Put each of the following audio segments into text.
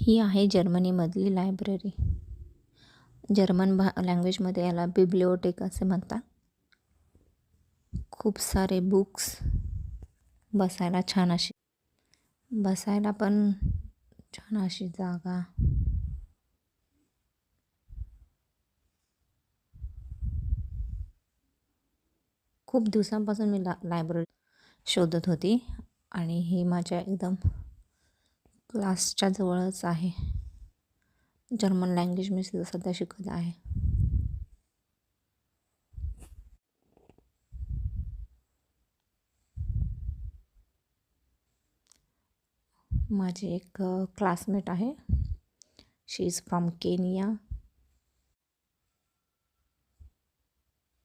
ही आहे जर्मनीमधली library. German लँग्वेजमध्ये याला बिब्लिओटेक असे म्हणतात. खूप सारे बुक्स, बसायला छान अशी, बसायला पण छान अशी जागा. खूप दिवसांपासून मी लायब्ररी शोधत होती आणि ही माझ्या एकदम क्लासच्या जवळच आहे. जर्मन लँग्वेज मी सध्या शिकत आहे. माझी एक क्लासमेट आहे. शी इज फ्रॉम केनिया.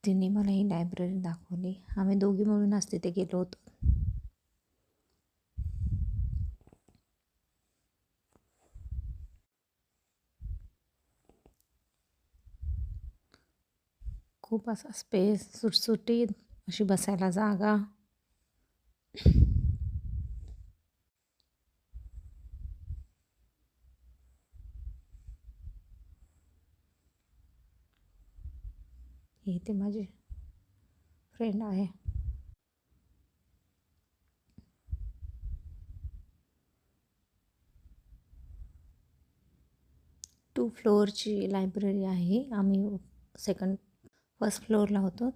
तिने मला ही लायब्ररी दाखवली. आम्ही दोघी मिळून आज तिथे गेलो होतो. खूप असा स्पेस, सुटसुटीत अशी बसायला जागा. इथे माझी फ्रेंड आहे. टू फ्लोअरची लायब्ररी आहे. आम्ही फर्स्ट फ्लोअरला होतो.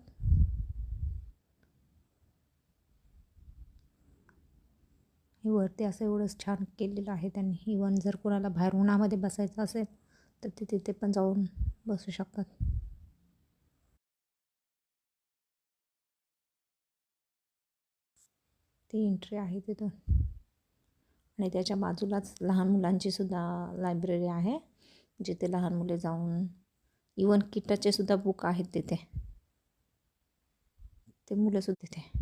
हे वरती असं एवढंच छान केलेलं आहे त्यांनी. इवन जर कोणाला बाहेर उन्हामध्ये बसायचं असेल तर ते तिथे पण जाऊन बसू शकतात. ती एंट्री आहे तिथून. आणि त्याच्या बाजूलाच लहान मुलांची सुद्धा लायब्ररी आहे, जिथे लहान मुले जाऊन इवन किटाचे सुद्धा बुक आहेत तिथे. ते मुलं सुद्धा तिथे